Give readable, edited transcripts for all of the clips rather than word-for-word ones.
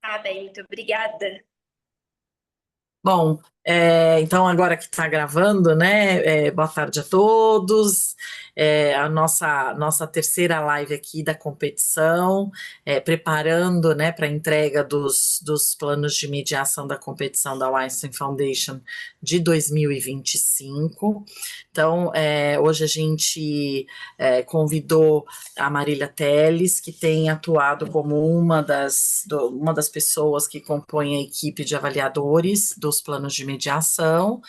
Tá bem, muito obrigada. Bom, então agora que está gravando, né? Boa tarde a todos. A nossa terceira live aqui da competição, preparando, né, para a entrega dos planos de mediação da competição da Weinstein Foundation de 2025. Então, hoje a gente convidou a Marília Teles, que tem atuado como uma das pessoas que compõem a equipe de avaliadores dos planos de mediação,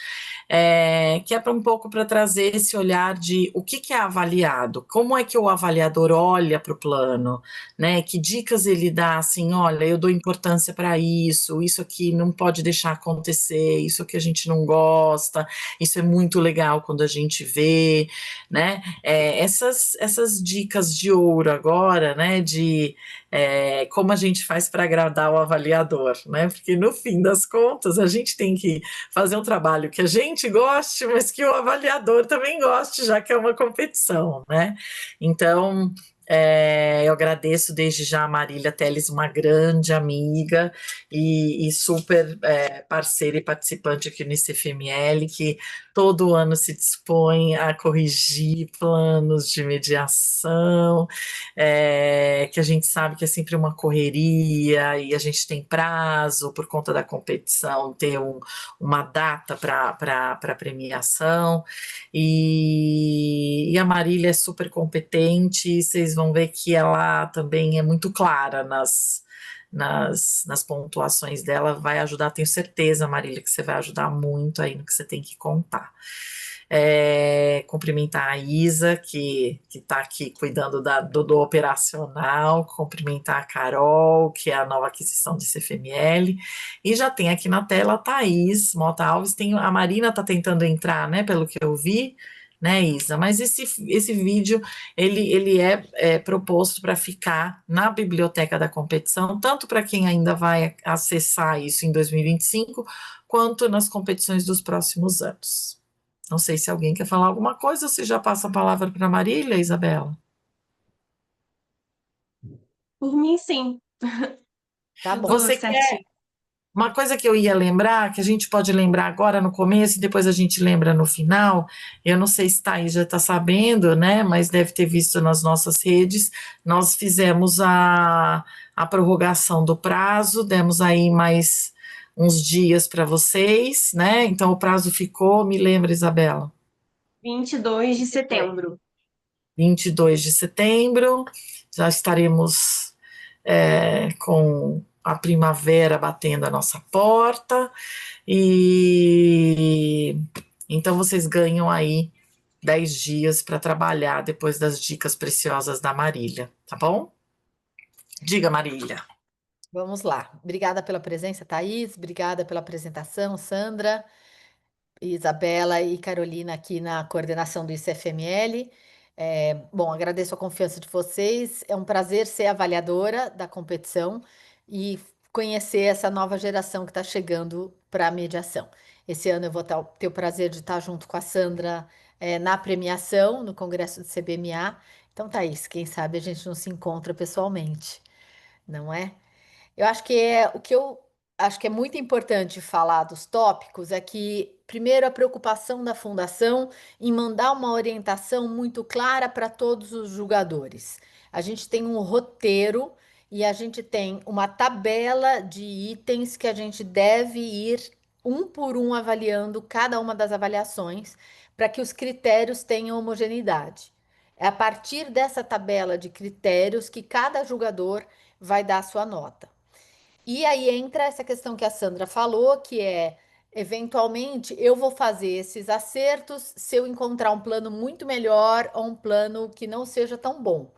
que é para um pouco para trazer esse olhar de o que é avaliado, como é que o avaliador olha para o plano, né? Que dicas ele dá assim, olha, eu dou importância para isso aqui não pode deixar acontecer, isso aqui a gente não gosta, isso é muito legal quando a gente vê, né? Essas dicas de ouro agora, né? De como a gente faz para agradar o avaliador, né? Porque no fim das contas a gente tem que fazer um trabalho que a gente goste, mas que o avaliador também goste, já que é uma competição, né? Então, eu agradeço desde já a Marília Teles, uma grande amiga e super parceira e participante aqui no ICFML, que todo ano se dispõe a corrigir planos de mediação, que a gente sabe que é sempre uma correria e a gente tem prazo por conta da competição, ter uma data para premiação, e a Marília é super competente, vocês vão ver que ela também é muito clara nas pontuações dela, vai ajudar, tenho certeza, Marília, que você vai ajudar muito aí no que você tem que contar. Cumprimentar a Isa, que está aqui cuidando do operacional, cumprimentar a Carol, que é a nova aquisição de CFML, e já tem aqui na tela a Thaís Mota Alves, a Marina está tentando entrar, né, pelo que eu vi, né, Isa? Mas esse vídeo, ele é proposto para ficar na biblioteca da competição, tanto para quem ainda vai acessar isso em 2025, quanto nas competições dos próximos anos. Não sei se alguém quer falar alguma coisa, ou se já passa a palavra para Marília, Isabela. Por mim, sim. Tá bom. Tudo Você quer certinho. uma coisa que eu ia lembrar, que a gente pode lembrar agora no começo e depois a gente lembra no final. Eu não sei se Thaís já está sabendo, né? Mas deve ter visto nas nossas redes. Nós fizemos a prorrogação do prazo, demos aí mais uns dias para vocês, né? Então o prazo ficou, me lembra, Isabela? 22 de setembro. 22 de setembro, já estaremos com a primavera batendo a nossa porta, e então vocês ganham aí 10 dias para trabalhar depois das dicas preciosas da Marília, tá bom? Diga, Marília. Vamos lá. Obrigada pela presença, Thaís. Obrigada pela apresentação, Sandra, Isabela e Carolina aqui na coordenação do ICFML. Bom, agradeço a confiança de vocês. É um prazer ser avaliadora da competição e conhecer essa nova geração que está chegando para a mediação. Esse ano eu vou ter o prazer de estar junto com a Sandra, na premiação, no Congresso do CBMA. Então, Thaís, quem sabe a gente não se encontra pessoalmente, não é? Eu acho que o que eu acho que é muito importante falar dos tópicos é que, primeiro, a preocupação da fundação em mandar uma orientação muito clara para todos os julgadores. A gente tem um roteiro e a gente tem uma tabela de itens que a gente deve ir um por um avaliando cada uma das avaliações para que os critérios tenham homogeneidade. É a partir dessa tabela de critérios que cada julgador vai dar a sua nota. E aí entra essa questão que a Sandra falou, que é, eventualmente, eu vou fazer esses acertos se eu encontrar um plano muito melhor ou um plano que não seja tão bom.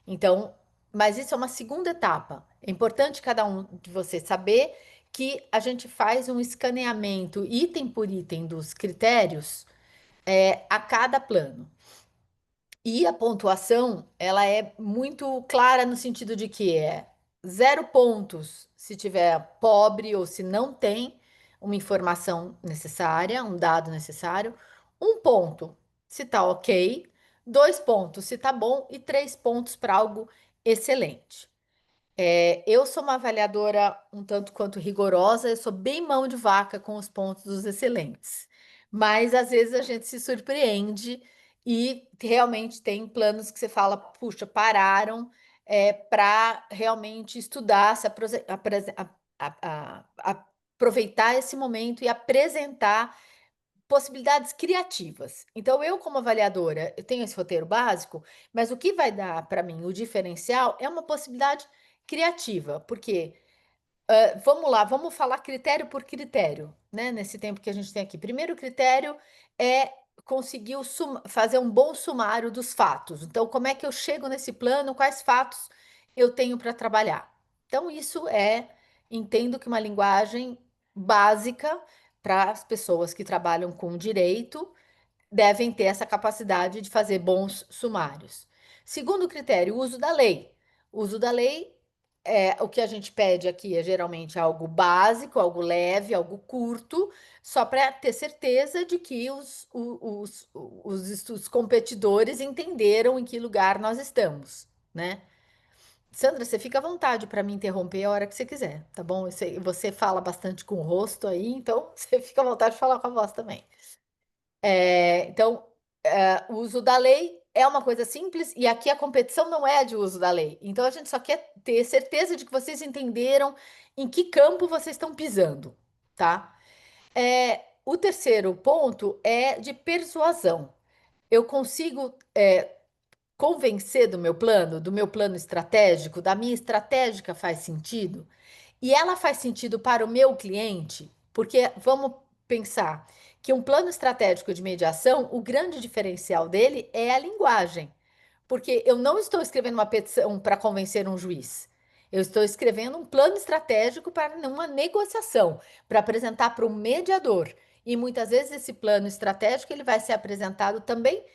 Então, mas isso é uma segunda etapa. É importante cada um de vocês saber que a gente faz um escaneamento item por item dos critérios, a cada plano. E a pontuação, ela é muito clara no sentido de que é 0 pontos se tiver pobre ou se não tem uma informação necessária, um dado necessário. 1 ponto se tá ok. 2 pontos se tá bom e 3 pontos para algo excelente. Eu sou uma avaliadora um tanto quanto rigorosa, eu sou bem mão de vaca com os pontos dos excelentes. Mas às vezes a gente se surpreende e realmente tem planos que você fala, puxa, pararam para realmente estudar, aproveitar esse momento e apresentar possibilidades criativas. Então, eu, como avaliadora, eu tenho esse roteiro básico, mas o que vai dar para mim o diferencial é uma possibilidade criativa, porque vamos lá, vamos falar critério por critério, né? Nesse tempo que a gente tem aqui. Primeiro critério é conseguir fazer um bom sumário dos fatos. Então, como é que eu chego nesse plano? Quais fatos eu tenho para trabalhar? Então, entendo que uma linguagem básica para as pessoas que trabalham com direito devem ter essa capacidade de fazer bons sumários. Segundo critério, o uso da lei. O uso da lei o que a gente pede aqui é geralmente algo básico, algo leve, algo curto, só para ter certeza de que os competidores entenderam em que lugar nós estamos, né? Sandra, você fica à vontade para me interromper a hora que você quiser, tá bom? Você fala bastante com o rosto aí, então você fica à vontade de falar com a voz também. Então, o uso da lei é uma coisa simples e aqui a competição não é de uso da lei. Então, a gente só quer ter certeza de que vocês entenderam em que campo vocês estão pisando, tá? O terceiro ponto é de persuasão. Eu consigo convencer do meu plano estratégico, da minha estratégica faz sentido? E ela faz sentido para o meu cliente, porque vamos pensar que um plano estratégico de mediação, o grande diferencial dele é a linguagem. Porque eu não estou escrevendo uma petição para convencer um juiz. Eu estou escrevendo um plano estratégico para uma negociação, para apresentar para o mediador. E muitas vezes esse plano estratégico ele vai ser apresentado também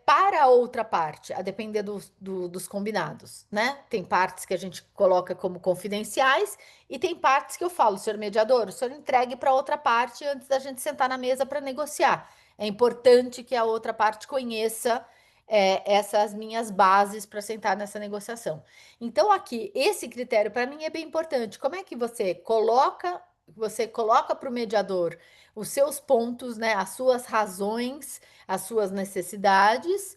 para a outra parte, a depender dos combinados, né? Tem partes que a gente coloca como confidenciais e tem partes que eu falo, senhor mediador, o senhor entregue para outra parte antes da gente sentar na mesa para negociar. É importante que a outra parte conheça essas minhas bases para sentar nessa negociação. Então, aqui, esse critério para mim é bem importante. Como é que você coloca para o mediador os seus pontos, né, as suas razões, as suas necessidades,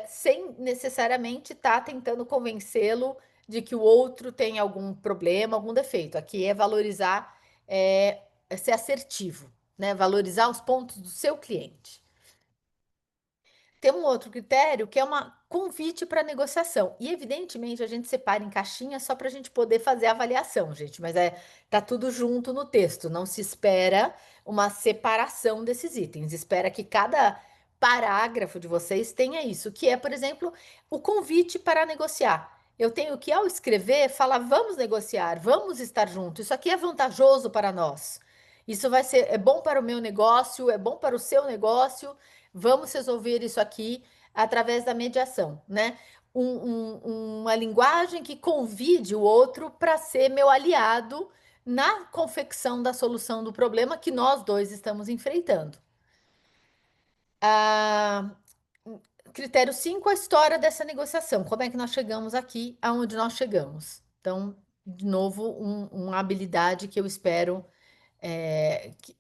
sem necessariamente estar tentando convencê-lo de que o outro tem algum problema, algum defeito. Aqui é valorizar, ser assertivo, né? Valorizar os pontos do seu cliente. Tem um outro critério que é uma convite para negociação. E, evidentemente, a gente separa em caixinha só para a gente poder fazer a avaliação, gente. Mas tá tudo junto no texto. Não se espera uma separação desses itens. Espera que cada parágrafo de vocês tenha isso, que é, por exemplo, o convite para negociar. Eu tenho que, ao escrever, falar: vamos negociar, vamos estar juntos. Isso aqui é vantajoso para nós. Isso é bom para o meu negócio, é bom para o seu negócio. Vamos resolver isso aqui através da mediação, né? Uma linguagem que convide o outro para ser meu aliado na confecção da solução do problema que nós dois estamos enfrentando. Ah, critério 5, a história dessa negociação. Como é que nós chegamos aqui, aonde nós chegamos? Então, de novo, uma habilidade que eu espero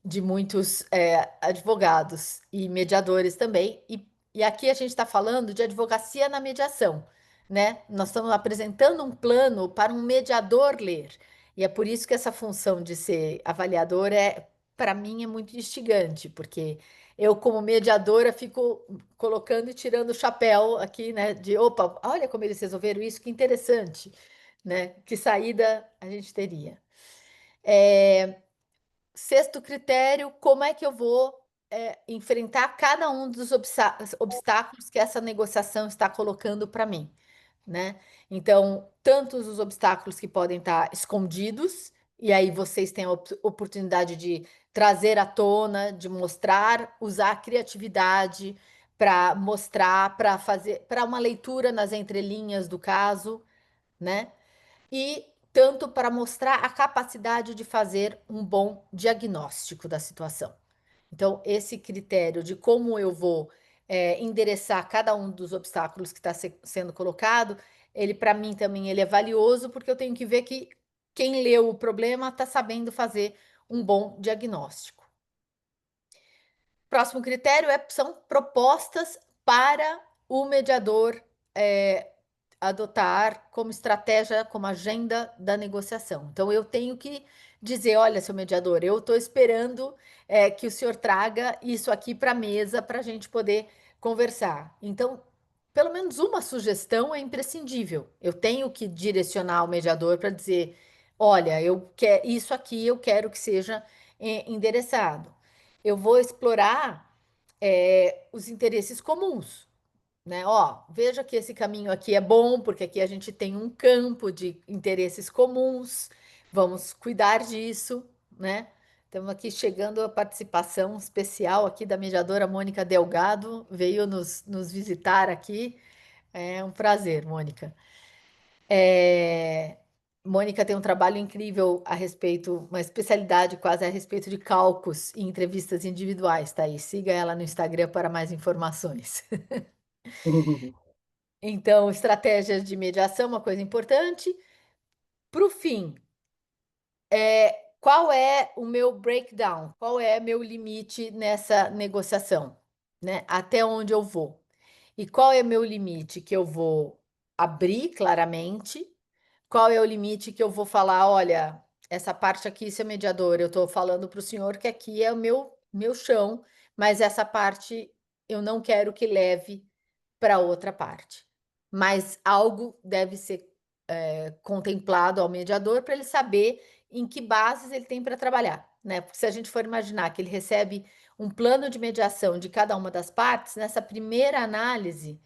de muitos advogados e mediadores também. E aqui a gente está falando de advocacia na mediação, né? Nós estamos apresentando um plano para um mediador ler. E é por isso que essa função de ser avaliador para mim, é muito instigante, porque eu, como mediadora, fico colocando e tirando o chapéu aqui, né? De opa, olha como eles resolveram isso, que interessante, né? Que saída a gente teria. Sexto critério, como é que eu vou enfrentar cada um dos obstáculos que essa negociação está colocando para mim, né? Então, tantos os obstáculos que podem estar escondidos, e aí vocês têm a oportunidade de trazer à tona, de mostrar, usar a criatividade para mostrar, para fazer, para uma leitura nas entrelinhas do caso, né? E tanto para mostrar a capacidade de fazer um bom diagnóstico da situação. Então, esse critério de como eu vou endereçar cada um dos obstáculos que está sendo colocado, ele para mim também ele é valioso, porque eu tenho que ver que quem leu o problema está sabendo fazer um bom diagnóstico. Próximo critério são propostas para o mediador adotar como estratégia, como agenda da negociação. Então, eu tenho que dizer: olha, seu mediador, eu estou esperando que o senhor traga isso aqui para a mesa para a gente poder conversar. Então, pelo menos uma sugestão é imprescindível. Eu tenho que direcionar o mediador para dizer: olha, eu quero isso aqui, eu quero que seja endereçado. Eu vou explorar os interesses comuns, né? Ó, veja que esse caminho aqui é bom, porque aqui a gente tem um campo de interesses comuns, vamos cuidar disso, né? Estamos aqui chegando a participação especial aqui da mediadora Mônica Delgado, veio nos visitar aqui. É um prazer, Mônica. Mônica tem um trabalho incrível a respeito, uma especialidade quase a respeito de cálculos e entrevistas individuais, tá aí? Siga ela no Instagram para mais informações. Então, estratégias de mediação, uma coisa importante. Para o fim, qual é o meu breakdown? Qual é meu limite nessa negociação? Né? Até onde eu vou? E qual é meu limite que eu vou abrir claramente? Qual é o limite que eu vou falar? Olha, essa parte aqui, seu mediador, eu estou falando para o senhor que aqui é o meu chão, mas essa parte eu não quero que leve para outra parte. Mas algo deve ser contemplado ao mediador para ele saber em que bases ele tem para trabalhar, né? Porque se a gente for imaginar que ele recebe um plano de mediação de cada uma das partes, nessa primeira análise,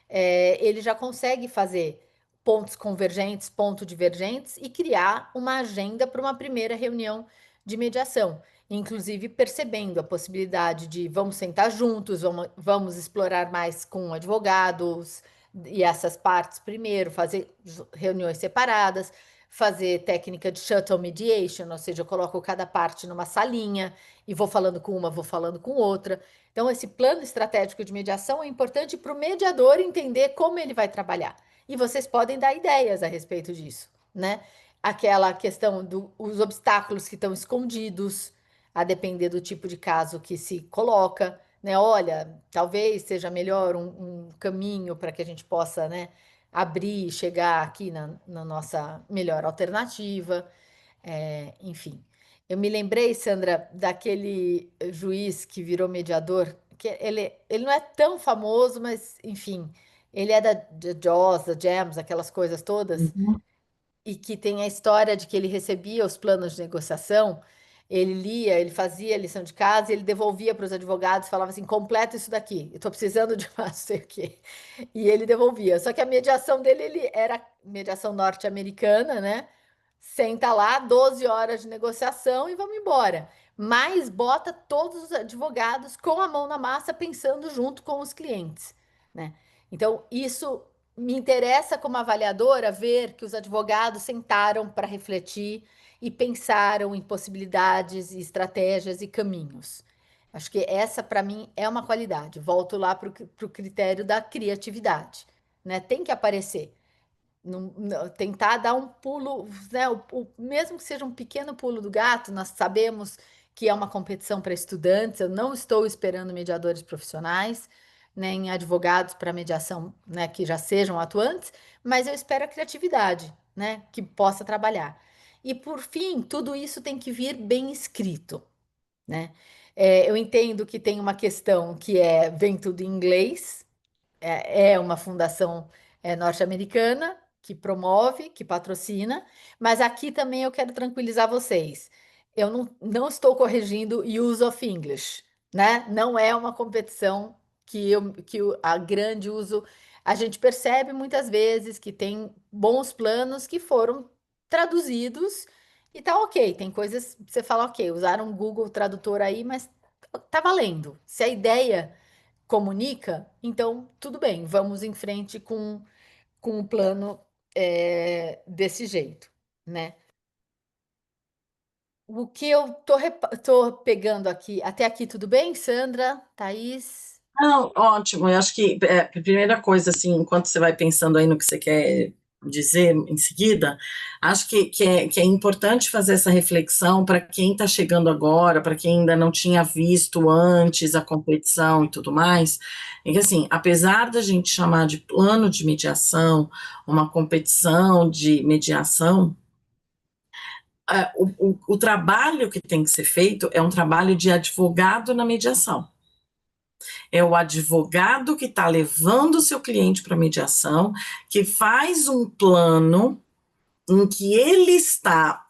ele já consegue fazer pontos convergentes, pontos divergentes e criar uma agenda para uma primeira reunião de mediação, inclusive percebendo a possibilidade de vamos sentar juntos, vamos explorar mais com advogados e essas partes primeiro, fazer reuniões separadas, fazer técnica de shuttle mediation, ou seja, eu coloco cada parte numa salinha e vou falando com uma, vou falando com outra. Então, esse plano estratégico de mediação é importante para o mediador entender como ele vai trabalhar. E vocês podem dar ideias a respeito disso, né? Aquela questão dos obstáculos que estão escondidos, a depender do tipo de caso que se coloca, né? Olha, talvez seja melhor um caminho para que a gente possa, né, abrir e chegar aqui na nossa melhor alternativa, enfim. Eu me lembrei, Sandra, daquele juiz que virou mediador, que ele não é tão famoso, mas, enfim, ele é da Jaws, da Jams, aquelas coisas todas, Uhum. e que tem a história de que ele recebia os planos de negociação, ele lia, ele fazia a lição de casa e ele devolvia para os advogados, falava assim, completa isso daqui, eu estou precisando de mais, não sei o quê. E ele devolvia. Só que a mediação dele, ele era mediação norte-americana, né? Senta lá, 12 horas de negociação e vamos embora. Mas bota todos os advogados com a mão na massa, pensando junto com os clientes, né? Então, isso me interessa como avaliadora ver que os advogados sentaram para refletir e pensaram em possibilidades, e estratégias e caminhos. Acho que essa, para mim, é uma qualidade. Volto lá para o critério da criatividade, né? Tem que aparecer. Tentar dar um pulo, né? Mesmo que seja um pequeno pulo do gato, nós sabemos que é uma competição para estudantes. Eu não estou esperando mediadores profissionais, nem advogados para mediação, né, que já sejam atuantes, mas eu espero a criatividade, né, que possa trabalhar. E por fim, tudo isso tem que vir bem escrito, né? Eu entendo que tem uma questão que vem tudo em inglês, é uma fundação norte-americana que promove, que patrocina, mas aqui também eu quero tranquilizar vocês. Eu não estou corrigindo use of English, né? Não é uma competição a grande uso. A gente percebe muitas vezes que tem bons planos que foram traduzidos e tá ok. Tem coisas que você fala, ok, usaram o Google Tradutor aí, mas tá valendo. Se a ideia comunica, então tudo bem, vamos em frente com o plano desse jeito, né? O que eu tô pegando aqui, até aqui tudo bem, Sandra, Thaís? Não, ótimo. Eu acho que a primeira coisa, assim, enquanto você vai pensando aí no que você quer dizer em seguida, acho que é importante fazer essa reflexão para quem está chegando agora, para quem ainda não tinha visto antes a competição e tudo mais, é que, assim, apesar da gente chamar de plano de mediação, uma competição de mediação, o trabalho que tem que ser feito é um trabalho de advogado na mediação. É o advogado que está levando o seu cliente para mediação, que faz um plano em que ele está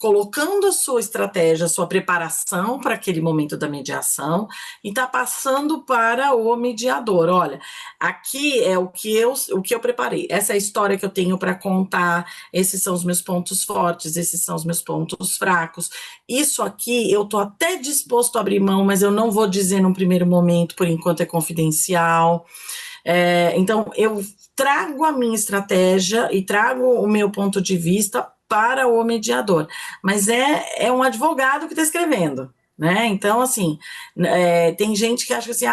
colocando a sua estratégia, a sua preparação para aquele momento da mediação e está passando para o mediador. Olha, aqui é o que eu preparei. Essa é a história que eu tenho para contar. Esses são os meus pontos fortes, esses são os meus pontos fracos. Isso aqui eu estou até disposto a abrir mão, mas eu não vou dizer num primeiro momento, por enquanto é confidencial. Então, eu trago a minha estratégia e trago o meu ponto de vista para o mediador, mas é um advogado que está escrevendo, né? Então, assim, tem gente que acha assim,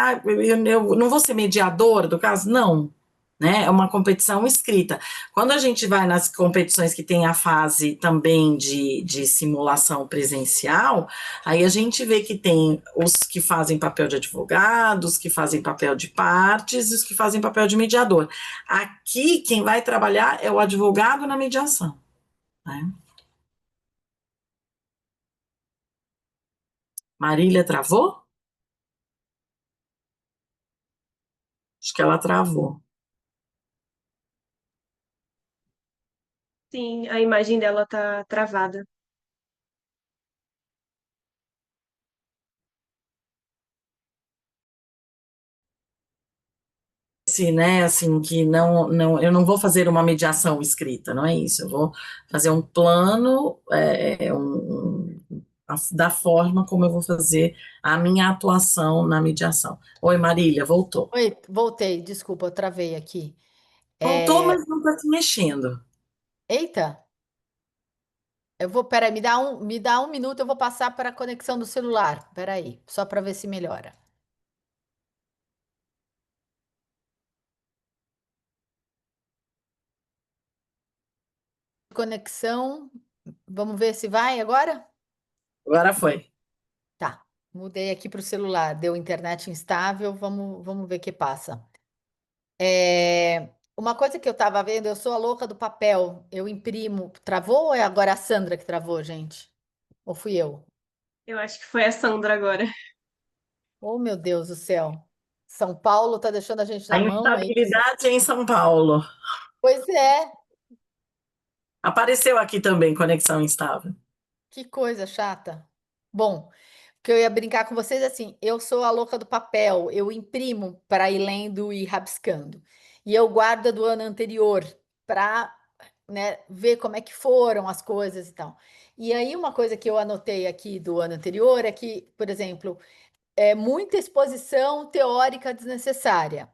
eu não vou ser mediador do caso? Não, né? É uma competição escrita. Quando a gente vai nas competições que tem a fase também de simulação presencial, aí a gente vê que tem os que fazem papel de advogados, que fazem papel de partes e os que fazem papel de mediador. Aqui, quem vai trabalhar é o advogado na mediação, né? Marília travou? Acho que ela travou. Sim, a imagem dela tá travada. Se, né, assim, que eu não vou fazer uma mediação escrita, não é isso. Eu vou fazer um plano da forma como eu vou fazer a minha atuação na mediação. Oi, Marília, voltou. Oi, voltei, desculpa, eu travei aqui. Voltou, É, mas não está se mexendo. Eita, peraí, me dá um minuto, eu vou passar para a conexão do celular. Peraí, só para ver se melhora. Conexão, vamos ver se vai agora? Agora foi. Tá, mudei aqui para o celular, deu internet instável, vamos ver o que passa. Uma coisa que eu estava vendo, eu sou a louca do papel, eu imprimo. Travou ou é agora a Sandra que travou, gente? Ou fui eu? Eu acho que foi a Sandra agora. Oh, meu Deus do céu. São Paulo tá deixando a gente A na mão, é isso? instabilidade é em São Paulo. Pois é, Apareceu aqui também, conexão instável. que coisa chata. Bom, o que eu ia brincar com vocês é assim, eu sou a louca do papel, eu imprimo para ir lendo e rabiscando. E eu guardo a do ano anterior para, né, ver como é que foram as coisas e tal. E aí uma coisa que eu anotei aqui do ano anterior é que, por exemplo, é muita exposição teórica desnecessária,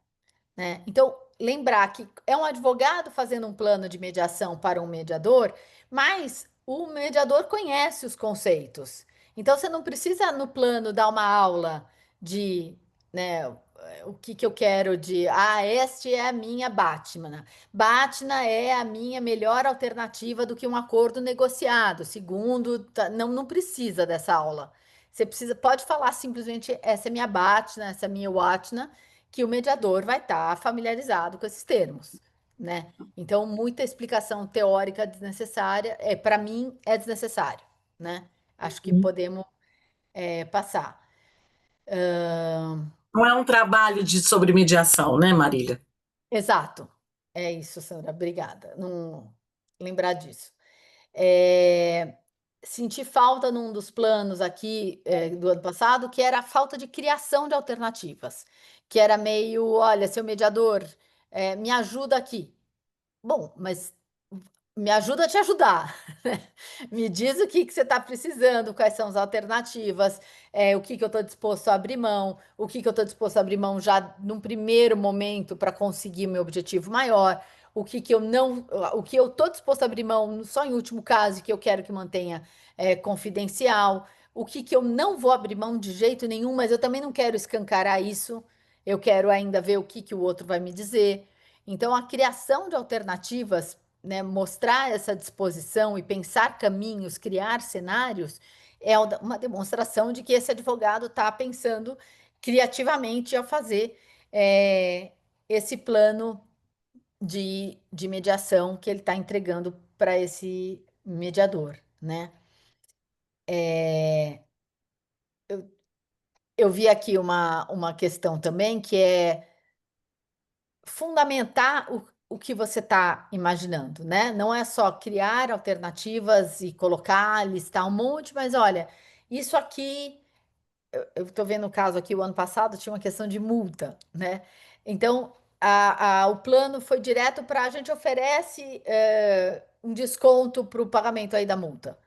né? Então, lembrar que é um advogado fazendo um plano de mediação para um mediador, mas o mediador conhece os conceitos. Então, você não precisa, no plano, dar uma aula de, né, o que que eu quero de, este é a minha Batman. Batman é a minha melhor alternativa do que um acordo negociado. Segundo, não precisa dessa aula. Você precisa, pode falar simplesmente, essa é minha Batman, essa é minha Watchna, que o mediador vai estar familiarizado com esses termos, né? Então, muita explicação teórica desnecessária, para mim, é desnecessário, né? Acho que podemos passar. Não é um trabalho sobre mediação, né, Marília? Exato. É isso, Sandra. Obrigada. Não lembrar disso. É, Senti falta num dos planos aqui do ano passado, que era a falta de criação de alternativas, que era meio, olha, seu mediador, me ajuda aqui. Bom, mas me ajuda a te ajudar, né? Me diz o que que você está precisando, quais são as alternativas, o que que eu estou disposto a abrir mão, o que que eu estou disposto a abrir mão já num primeiro momento para conseguir meu objetivo maior, o que que eu não, o que eu estou disposto a abrir mão só em último caso, que eu quero que mantenha confidencial, o que que eu não vou abrir mão de jeito nenhum, mas eu também não quero escancarar isso. eu quero ainda ver o que, que o outro vai me dizer. Então, a criação de alternativas, né, mostrar essa disposição e pensar caminhos, criar cenários, é uma demonstração de que esse advogado está pensando criativamente ao fazer esse plano de mediação que ele está entregando para esse mediador, né? É, eu vi aqui uma questão também que é fundamentar o que você está imaginando, né? Não é só criar alternativas e colocar, listar um monte, mas olha, isso aqui, eu estou vendo o caso aqui, o ano passado tinha uma questão de multa, né? Então, o plano foi direto para a gente oferece um desconto para o pagamento aí da multa.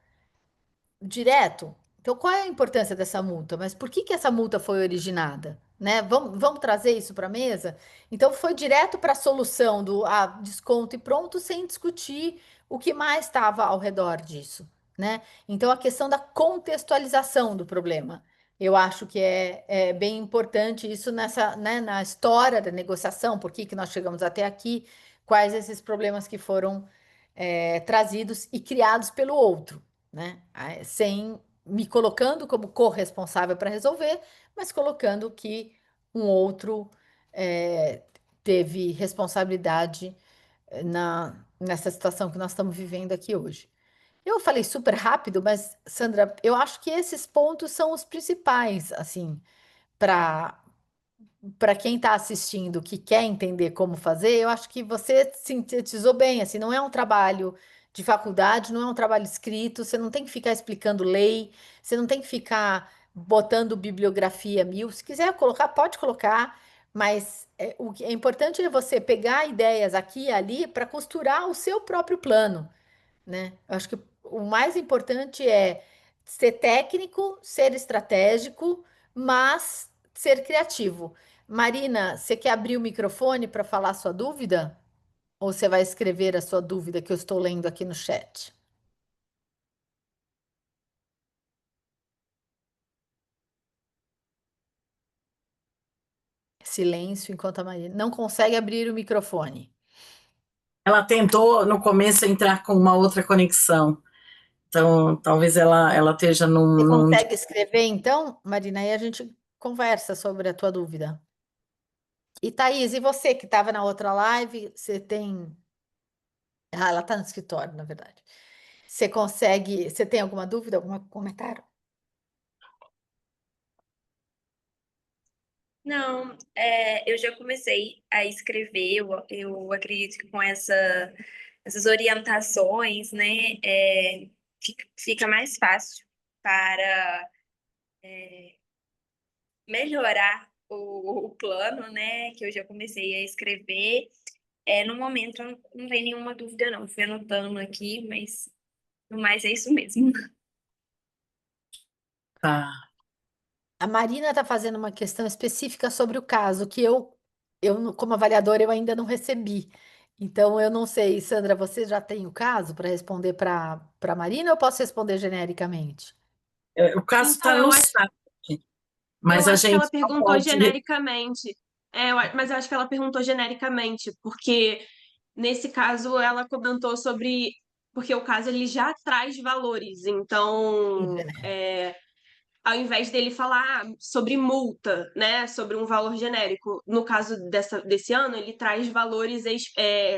Direto. Então, qual é a importância dessa multa? Mas por que que essa multa foi originada? Né? Vamos trazer isso para a mesa? Então, foi direto para a solução do desconto e pronto, sem discutir o que mais estava ao redor disso. Né? Então, a questão da contextualização do problema. Eu acho que é bem importante isso nessa, né, na história da negociação, por que que nós chegamos até aqui, quais esses problemas que foram trazidos e criados pelo outro, né? Sem me colocando como corresponsável para resolver, mas colocando que um outro é, teve responsabilidade nessa situação que nós estamos vivendo aqui hoje. Eu falei super rápido, mas, Sandra, eu acho que esses pontos são os principais, assim, para quem está assistindo que quer entender como fazer, eu acho que você sintetizou bem, assim, não é um trabalho de faculdade, não é um trabalho escrito, você não tem que ficar explicando lei, você não tem que ficar botando bibliografia mil, se quiser colocar, pode colocar, mas o que é importante é você pegar ideias aqui e ali para costurar o seu próprio plano, né? Eu acho que o mais importante é ser técnico, ser estratégico, mas ser criativo. Marina, você quer abrir o microfone para falar sua dúvida? Ou você vai escrever a sua dúvida que eu estou lendo aqui no chat? Silêncio enquanto a Marina não consegue abrir o microfone. Ela tentou no começo entrar com uma outra conexão, então talvez ela esteja Você num. consegue escrever então, Marina? Aí a gente conversa sobre a tua dúvida. E Thaís, e você que estava na outra live, você tem. Ah, ela está no escritório, na verdade. Você consegue. Você tem alguma dúvida, algum comentário? Não, eu já comecei a escrever, eu acredito que com essas orientações, né, fica mais fácil para melhorar o plano, né, que eu já comecei a escrever. No momento, eu não tem nenhuma dúvida, não. Fui anotando aqui, mas no mais é isso mesmo. Tá. A Marina está fazendo uma questão específica sobre o caso, que como avaliadora, eu ainda não recebi. Então, eu não sei, Sandra, você já tem o caso para responder para a Marina ou eu posso responder genericamente? O caso Então, está no site, eu mas a acho que gente ela só perguntou pode. genericamente. Mas eu acho que ela perguntou genericamente, porque nesse caso ela comentou sobre. Porque o caso ele já traz valores, então ao invés dele falar sobre multa, né, sobre um valor genérico, no caso desse ano, ele traz valores,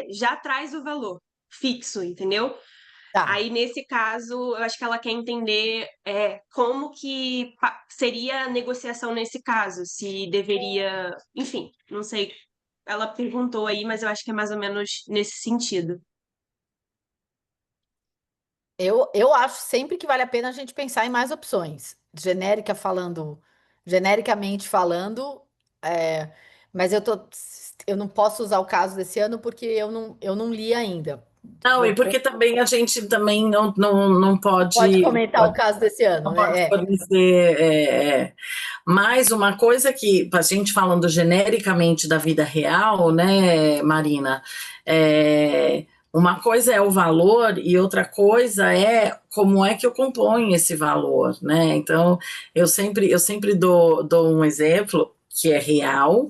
já traz o valor fixo, entendeu? Tá. Aí, nesse caso, eu acho que ela quer entender como que seria a negociação nesse caso, se deveria. Enfim, não sei. Ela perguntou aí, mas eu acho que é mais ou menos nesse sentido. Eu acho sempre que vale a pena a gente pensar em mais opções. Genericamente falando, é, mas eu não posso usar o caso desse ano porque eu não li ainda. Não, e porque também a gente também não Pode pode, comentar o caso desse ano, não né? pode fornecer. Mais uma coisa que, a gente falando genericamente da vida real, né, Marina? Uma coisa é o valor e outra coisa é como é que eu componho esse valor, né? Então, eu sempre dou um exemplo que é real,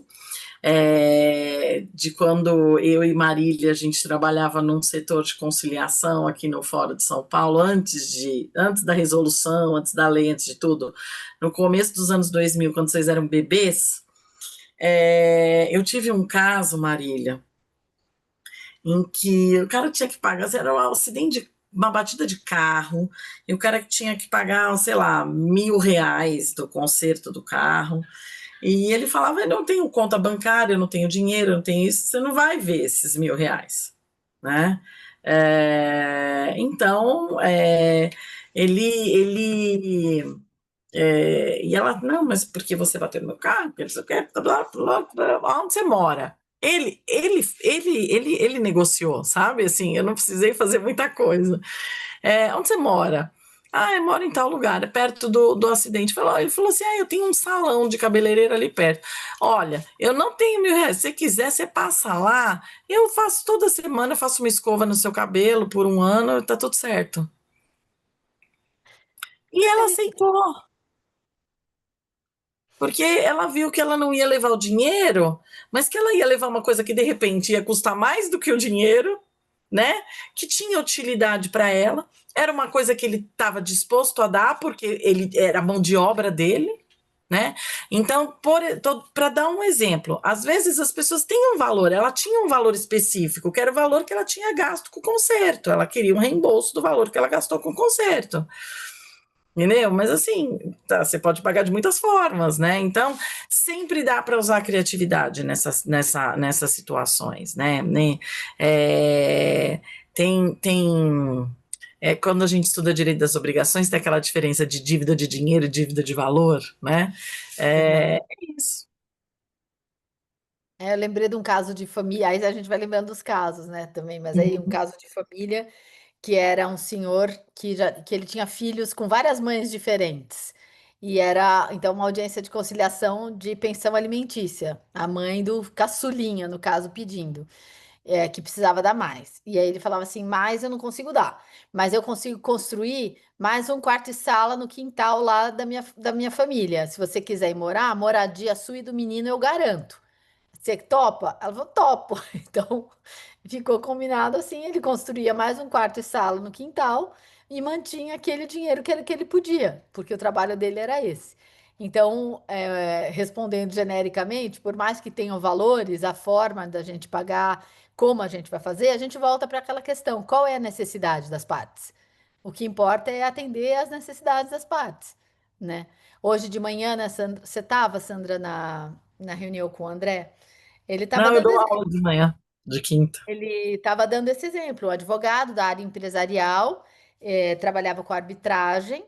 de quando eu e Marília, a gente trabalhava num setor de conciliação aqui no Fórum de São Paulo, antes da resolução, antes da lei, antes de tudo, no começo dos anos 2000, quando vocês eram bebês, eu tive um caso, Marília, em que o cara tinha que pagar, era um acidente uma batida de carro, e o cara tinha que pagar, sei lá, R$ 1.000 do conserto do carro, e ele falava, eu não tenho conta bancária, eu não tenho dinheiro, eu não tenho isso, você não vai ver esses R$ 1.000, né? Então, e ela, não, mas por que você bateu no meu carro? Porque você quer, blá, blá, blá, onde você mora? Ele negociou, sabe? Assim, eu não precisei fazer muita coisa. Onde você mora? Ah, eu moro em tal lugar, é perto do acidente. Ele falou assim: eu tenho um salão de cabeleireiro ali perto. Olha, eu não tenho R$ 1.000. Se você quiser, você passa lá. Eu faço toda semana, eu faço uma escova no seu cabelo por um ano, tá tudo certo. E ela Ele, aceitou. Porque ela viu que ela não ia levar o dinheiro, mas que ela ia levar uma coisa que de repente ia custar mais do que o dinheiro, né? Que tinha utilidade para ela, era uma coisa que ele estava disposto a dar, porque ele era a mão de obra dele, né? Então, para dar um exemplo, às vezes as pessoas têm um valor, ela tinha um valor específico, que era o valor que ela tinha gasto com o conserto, ela queria um reembolso do valor que ela gastou com o conserto. Entendeu? Mas assim, tá, você pode pagar de muitas formas, né? Então, sempre dá para usar a criatividade nessas situações, né? É, quando a gente estuda direito das obrigações, tem aquela diferença de dívida de dinheiro e dívida de valor, né? É isso. eu lembrei de um caso de família, aí a gente vai lembrando dos casos, né, também, mas aí um caso de família que era um senhor que ele tinha filhos com várias mães diferentes. E era, então, uma audiência de conciliação de pensão alimentícia. A mãe do caçulinha, no caso, pedindo, que precisava dar mais. E aí ele falava assim: mais eu não consigo dar, mas eu consigo construir mais um quarto e sala no quintal lá da minha família. Se você quiser ir morar, moradia sua e do menino eu garanto. Você topa? Ela falou, topo. Então, ficou combinado assim, ele construía mais um quarto e sala no quintal e mantinha aquele dinheiro que ele podia, porque o trabalho dele era esse. Então, respondendo genericamente, por mais que tenham valores, a forma da gente pagar, como a gente vai fazer, a gente volta para aquela questão: qual é a necessidade das partes? O que importa é atender às necessidades das partes, né? Hoje de manhã, né, você estava, Sandra, na reunião com o André? Ele estava Não, eu dando dou aula de manhã, de quinta. ele estava dando esse exemplo, um advogado da área empresarial, trabalhava com arbitragem,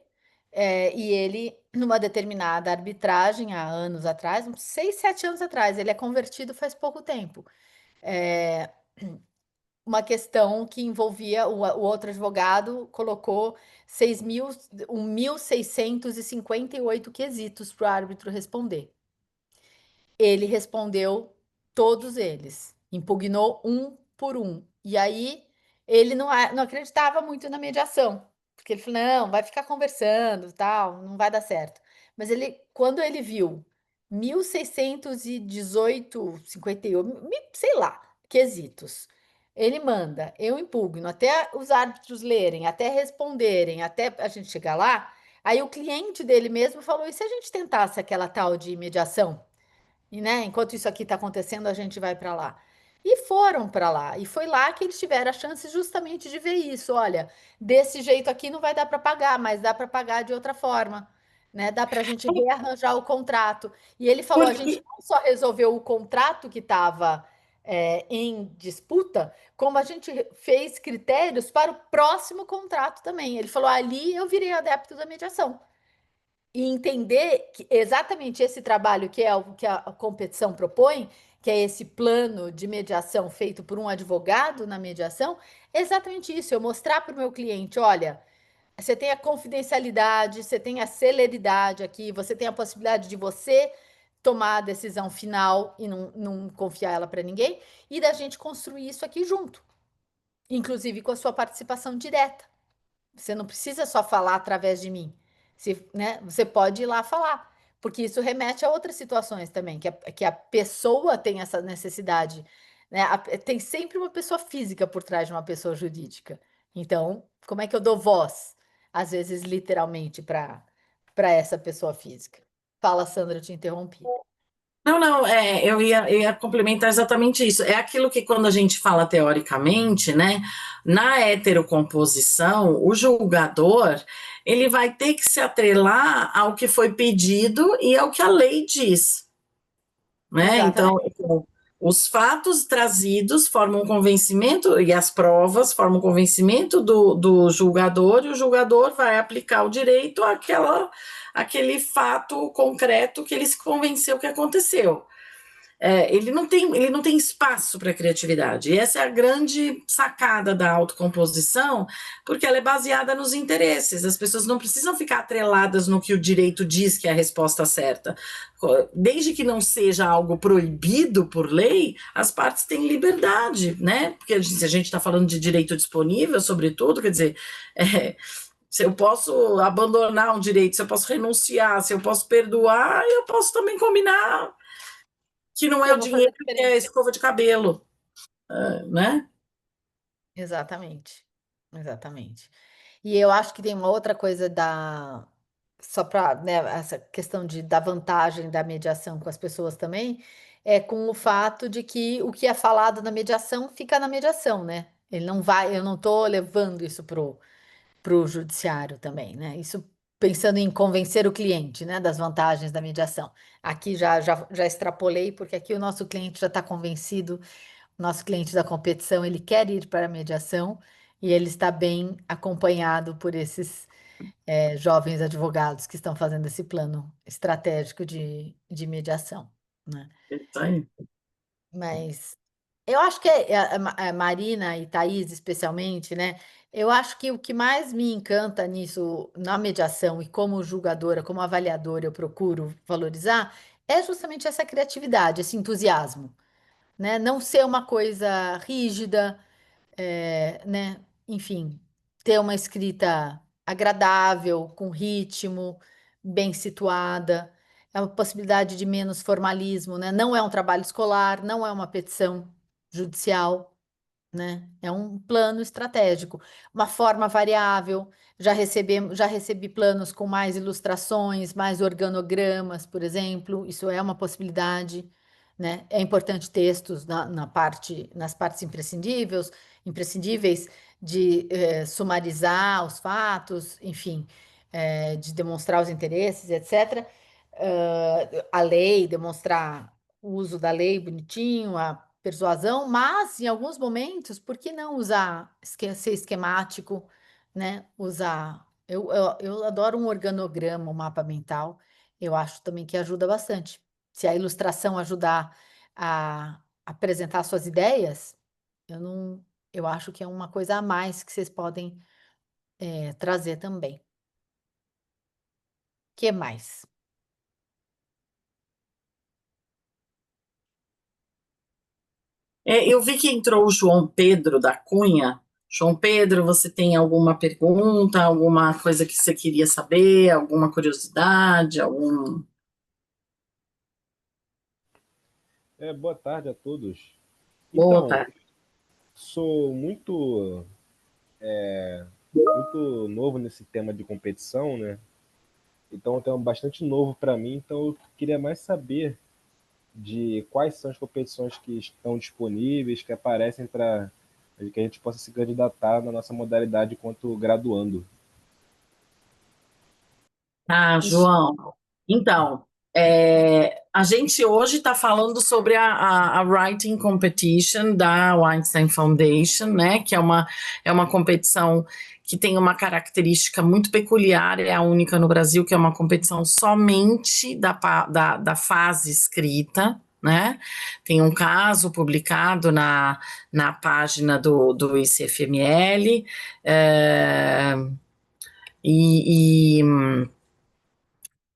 e ele, numa determinada arbitragem, há anos atrás, uns 6, 7 anos atrás, ele é convertido faz pouco tempo. É, uma questão que envolvia o outro advogado colocou 1.658 quesitos para o árbitro responder. Ele respondeu todos eles, impugnou um por um. E aí ele não acreditava muito na mediação, porque ele falou: não, vai ficar conversando, tal, não vai dar certo. Mas quando ele viu 1.618, 58, sei lá, quesitos, ele manda, eu impugno, até os árbitros lerem, até responderem, até a gente chegar lá. Aí o cliente dele mesmo falou: e se a gente tentasse aquela tal de mediação? E, né, enquanto isso aqui está acontecendo, a gente vai para lá. E foram para lá. E foi lá que eles tiveram a chance justamente de ver isso. Olha, desse jeito aqui não vai dar para pagar, mas dá para pagar de outra forma. Né? Dá para a gente rearranjar o contrato. E ele falou: a Porque, gente não só resolveu o contrato que estava em disputa, como a gente fez critérios para o próximo contrato também. Ele falou: ali eu virei adepto da mediação e entender que exatamente esse trabalho que é o que a competição propõe, que é esse plano de mediação feito por um advogado na mediação, é exatamente isso. Eu mostrar para o meu cliente: olha, você tem a confidencialidade, você tem a celeridade aqui, você tem a possibilidade de você tomar a decisão final e não confiar ela para ninguém, e da gente construir isso aqui junto, inclusive com a sua participação direta. Você não precisa só falar através de mim. Você, né, você pode ir lá falar. porque isso remete a outras situações também, que a pessoa tem essa necessidade, né? Tem sempre uma pessoa física por trás de uma pessoa jurídica. Então, como é que eu dou voz, às vezes literalmente, para essa pessoa física? Fala, Sandra, eu te interrompi. Não, eu ia complementar exatamente isso. É aquilo que quando a gente fala teoricamente, né, na heterocomposição, o julgador, ele vai ter que se atrelar ao que foi pedido e ao que a lei diz, né? Então, Exatamente. os fatos trazidos formam um convencimento e as provas formam um convencimento do julgador, e o julgador vai aplicar o direito àquele fato concreto que ele se convenceu que aconteceu. Ele não tem espaço para criatividade. E essa é a grande sacada da autocomposição, porque ela é baseada nos interesses. As pessoas não precisam ficar atreladas no que o direito diz que é a resposta certa. Desde que não seja algo proibido por lei, as partes têm liberdade, né? Porque se a gente está falando de direito disponível, sobretudo, quer dizer, se eu posso abandonar um direito, se eu posso renunciar, se eu posso perdoar, eu posso também combinar que não é Eu o vou fazer dinheiro, é a diferente. escova de cabelo, né? Exatamente. Exatamente. E eu acho que tem uma outra coisa só para, né, essa questão da vantagem da mediação com as pessoas também, é com o fato de que o que é falado na mediação fica na mediação, né? Ele não vai, eu não estou levando isso pro judiciário também, né? Isso pensando em convencer o cliente, né, das vantagens da mediação. Aqui já extrapolei, porque aqui o nosso cliente já está convencido, o nosso cliente da competição, ele quer ir para a mediação e ele está bem acompanhado por esses jovens advogados que estão fazendo esse plano estratégico de mediação, né? Isso aí. Mas eu acho que a Marina e Thaís, especialmente, né? Eu acho que o que mais me encanta nisso, na mediação e como julgadora, como avaliadora, eu procuro valorizar, é justamente essa criatividade, esse entusiasmo, né? Não ser uma coisa rígida, né? Enfim, ter uma escrita agradável, com ritmo, bem situada. É uma possibilidade de menos formalismo, né? Não é um trabalho escolar, não é uma petição judicial, né? É um plano estratégico, uma forma variável. Já recebi planos com mais ilustrações, mais organogramas, por exemplo. Isso é uma possibilidade, né? É importante textos nas partes imprescindíveis de sumarizar os fatos, enfim, de demonstrar os interesses, etc. A lei, demonstrar o uso da lei bonitinho, a persuasão, mas em alguns momentos, por que não ser esquemático, né? Usar. Eu adoro um organograma, um mapa mental. Eu acho também que ajuda bastante. Se a ilustração ajudar a apresentar suas ideias, eu não, eu acho que é uma coisa a mais que vocês podem trazer também. Que mais? Eu vi que entrou o João Pedro da Cunha. João Pedro, você tem alguma pergunta, alguma coisa que você queria saber, alguma curiosidade, algum... Boa tarde a todos. Boa Então, tarde. sou muito novo nesse tema de competição, né? Então, é um tema bastante novo para mim. Então, eu queria mais saber de quais são as competições que estão disponíveis, que aparecem para que a gente possa se candidatar na nossa modalidade enquanto graduando. Ah, Ixi, João. Então, a gente hoje está falando sobre a Writing Competition da Weinstein Foundation, né? Que é uma competição que tem uma característica muito peculiar, é a única no Brasil, que é uma competição somente da fase escrita, né? Tem um caso publicado na página do ICFML, e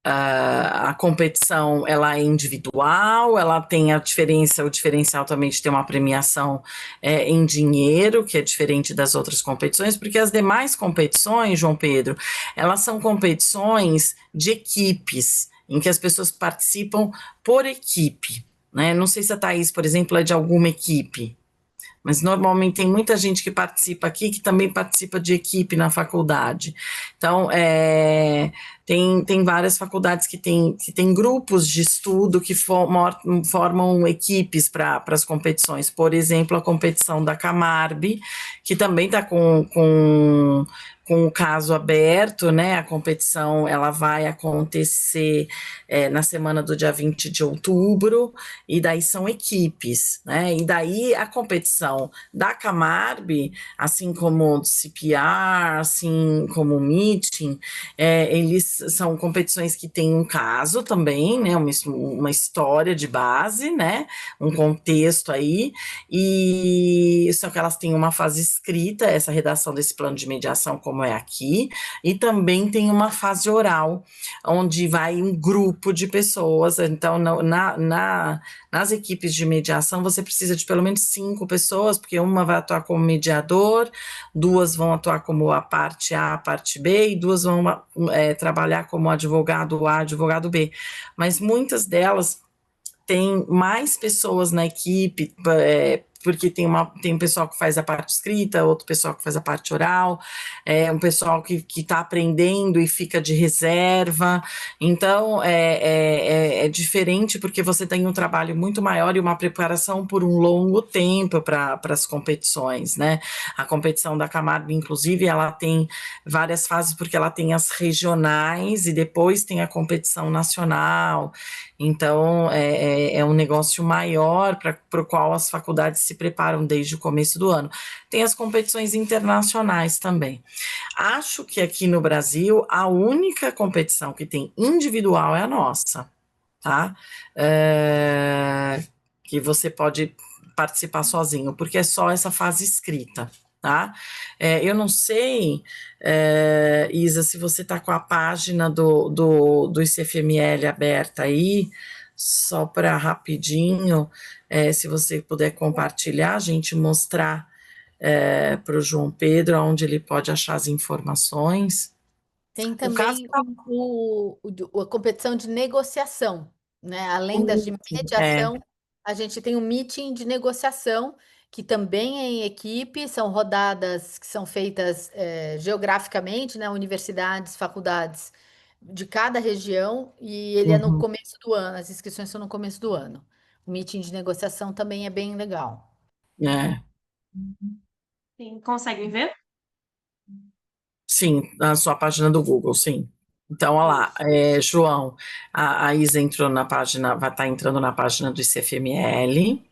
a competição ela é individual, ela tem o diferencial também de ter uma premiação em dinheiro, que é diferente das outras competições, porque as demais competições, João Pedro, elas são competições de equipes. em que as pessoas participam por equipe, né? Não sei se a Thaís, por exemplo, é de alguma equipe, mas normalmente tem muita gente que participa aqui que também participa de equipe na faculdade. Então, tem várias faculdades que tem grupos de estudo que formam equipes para as competições. Por exemplo, a competição da Camarb, que também está com o caso aberto, né? A competição ela vai acontecer na semana do dia 20 de outubro, e daí são equipes, né? E daí a competição da Camarb, assim como o CPR, assim como o Meeting, eles são competições que têm um caso também, né? Uma história de base, né? Um contexto aí, e só que elas têm uma fase escrita, essa redação desse plano de mediação, como é aqui, e também tem uma fase oral, onde vai um grupo de pessoas. Então, nas equipes de mediação, você precisa de pelo menos 5 pessoas, porque uma vai atuar como mediador, 2 vão atuar como a parte A, a parte B, e 2 vão trabalhar como advogado A, advogado B. Mas muitas delas tem mais pessoas na equipe, porque tem um pessoal que faz a parte escrita, outro pessoal que faz a parte oral, um pessoal que está aprendendo e fica de reserva. Então, é diferente porque você tem um trabalho muito maior e uma preparação por um longo tempo para as competições, né? A competição da Camargo, inclusive, ela tem várias fases, porque ela tem as regionais e depois tem a competição nacional. Então, é um negócio maior para o qual as faculdades se preparam desde o começo do ano. Tem as competições internacionais também. Acho que aqui no Brasil, a única competição que tem individual é a nossa, tá? Que você pode participar sozinho, porque é só essa fase escrita, tá? Eu não sei, Isa, se você está com a página do ICFML aberta aí, só para rapidinho, se você puder compartilhar, a gente mostrar para o João Pedro, onde ele pode achar as informações. Tem O caso também a competição de negociação, né? Além das de mediação, a gente tem um meeting de negociação, que também é em equipe, são rodadas que são feitas geograficamente, né? Universidades, faculdades de cada região, e ele é no começo do ano, as inscrições são no começo do ano. O meeting de negociação também é bem legal. Sim, conseguem ver? Sim, na sua página do Google, sim. Então, olha lá, João, a Isa entrou na página, vai estar entrando na página do ICFML.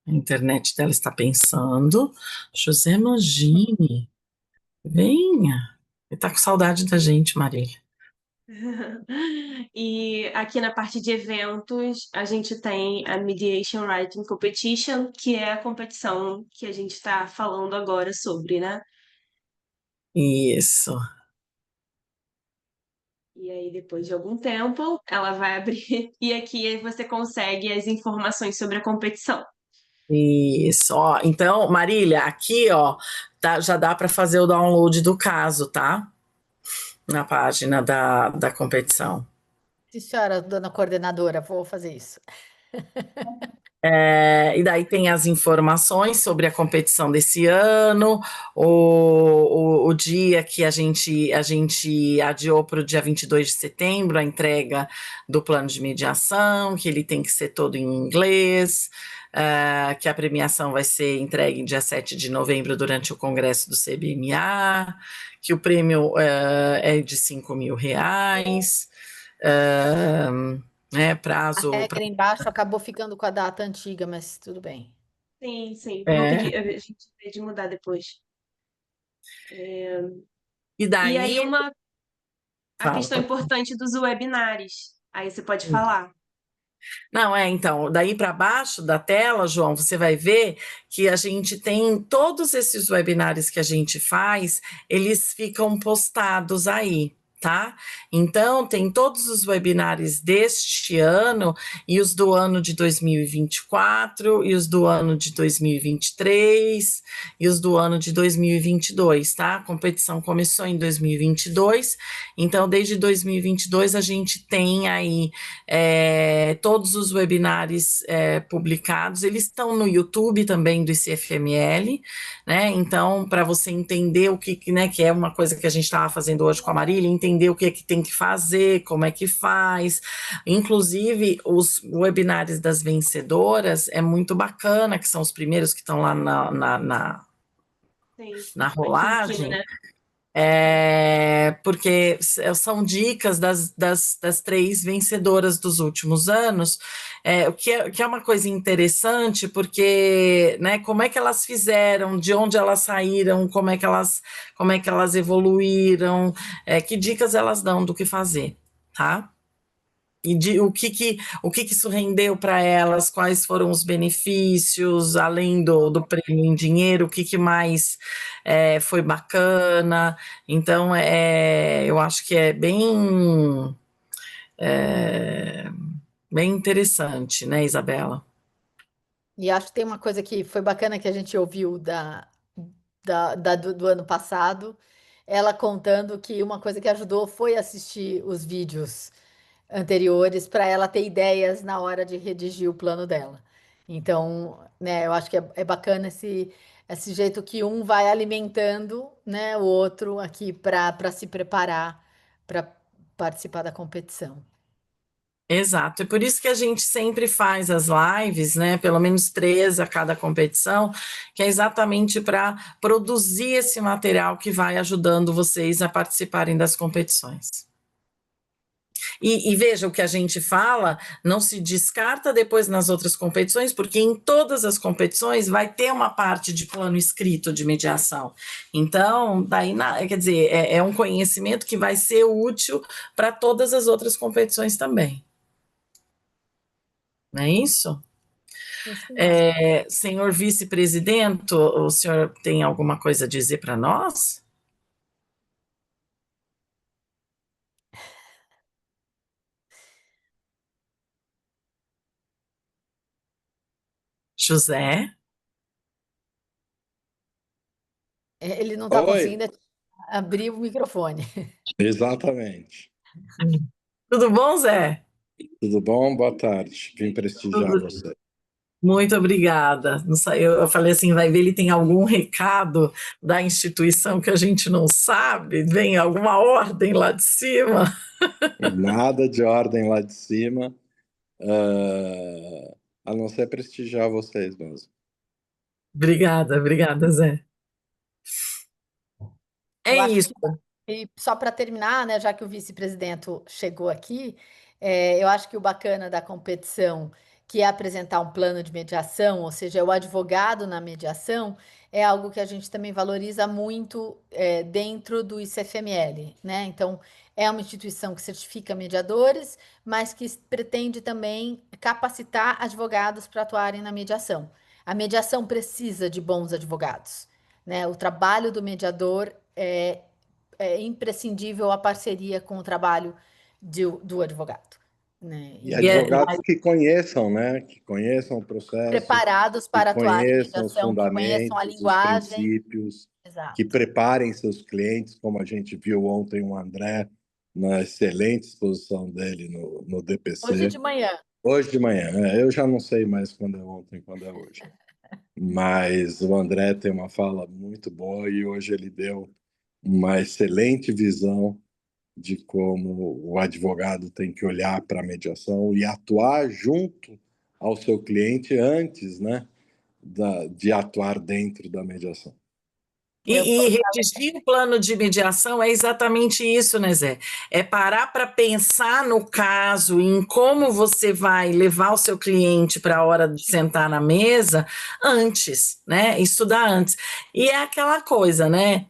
A internet dela está pensando. José Mangini, venha. Ele está com saudade da gente, Marília. E aqui na parte de eventos, a gente tem a Mediation Writing Competition, que é a competição que a gente está falando agora sobre, né? Isso. E aí, depois de algum tempo, ela vai abrir e aqui você consegue as informações sobre a competição. Isso, ó. Então, Marília, aqui, ó, já dá para fazer o download do caso, tá? Na página da competição. Sim, senhora, dona coordenadora, vou fazer isso. E daí tem as informações sobre a competição desse ano, o dia que a gente adiou para o dia 22 de setembro, a entrega do plano de mediação, que ele tem que ser todo em inglês, que a premiação vai ser entregue em dia 7 de novembro durante o congresso do CBMA, que o prêmio é de R$ 5.000, prazo... A regra embaixo acabou ficando com a data antiga, mas tudo bem. Sim, sim. Vou pedir, a gente tem de mudar depois. E daí... E aí, a questão Fala. importante dos webinars. Aí você pode falar. Não, então, daí para baixo da tela, João, você vai ver que a gente tem todos esses webinars que a gente faz, eles ficam postados aí, tá? Então, tem todos os webinários deste ano, e os do ano de 2024, e os do ano de 2023, e os do ano de 2022, tá? A competição começou em 2022, então, desde 2022, a gente tem aí todos os webinários publicados, eles estão no YouTube também do ICFML, né? Então, para você entender o que, né, que é uma coisa que a gente estava fazendo hoje com a Marília, entender o que é que tem que fazer, como é que faz. Inclusive, os webinários das vencedoras é muito bacana, que são os primeiros que estão lá na Sim. na Aqui em rolagem. cima, né? Porque são dicas das 3 vencedoras dos últimos anos, o que é uma coisa interessante, porque, né, como é que elas fizeram, de onde elas saíram, como é que elas evoluíram, que dicas elas dão do que fazer, tá? E o que isso rendeu para elas, quais foram os benefícios, além do prêmio em dinheiro, o que mais foi bacana. Então, eu acho que é bem interessante, né, Isabela? E acho que tem uma coisa que foi bacana que a gente ouviu do ano passado, ela contando que uma coisa que ajudou foi assistir os vídeos anteriores para ela ter ideias na hora de redigir o plano dela. Então, né, eu acho que é bacana esse jeito que um vai alimentando, né, o outro aqui para se preparar para participar da competição. Exato, é por isso que a gente sempre faz as lives, né? Pelo menos 3 a cada competição, que é exatamente para produzir esse material que vai ajudando vocês a participarem das competições. E veja, o que a gente fala não se descarta depois nas outras competições, porque em todas as competições vai ter uma parte de plano escrito de mediação. Então, daí, quer dizer, é um conhecimento que vai ser útil para todas as outras competições também. Não é isso? Isso mesmo. Senhor vice-presidente, o senhor tem alguma coisa a dizer para nós? José? Ele não está Oi, conseguindo abrir o microfone. exatamente. Tudo bom, Zé? Tudo bom? Boa tarde. Vim prestigiar Tudo. você. Muito obrigada. Não sei, eu falei assim, vai ver, ele tem algum recado da instituição que a gente não sabe? Vem alguma ordem lá de cima? Nada de ordem lá de cima, a não ser prestigiar vocês mesmo. Obrigada, Zé. É Eu acho isso. E só para terminar, né, já que o vice-presidente chegou aqui, eu acho que o bacana da competição, que é apresentar um plano de mediação, ou seja, o advogado na mediação, é algo que a gente também valoriza muito dentro do ICFML, né? Então, é uma instituição que certifica mediadores, mas que pretende também capacitar advogados para atuarem na mediação. A mediação precisa de bons advogados, né? O trabalho do mediador é imprescindível a parceria com o trabalho do advogado, né? E advogados que conheçam, né? Que conheçam o processo, Preparados que para atuar em conheçam os mediação, que conheçam a fundamentos, os linguagem. princípios, Exato. que preparem seus clientes, como a gente viu ontem o André, na excelente exposição dele no DPC. Hoje de manhã. Hoje de manhã, eu já não sei mais quando é ontem, quando é hoje. Mas o André tem uma fala muito boa e hoje ele deu uma excelente visão de como o advogado tem que olhar para a mediação e atuar junto ao seu cliente antes, né, de atuar dentro da mediação. E redigir o plano de mediação é exatamente isso, né, Zé? É parar para pensar no caso, em como você vai levar o seu cliente para a hora de sentar na mesa antes, né? Estudar antes. E é aquela coisa, né?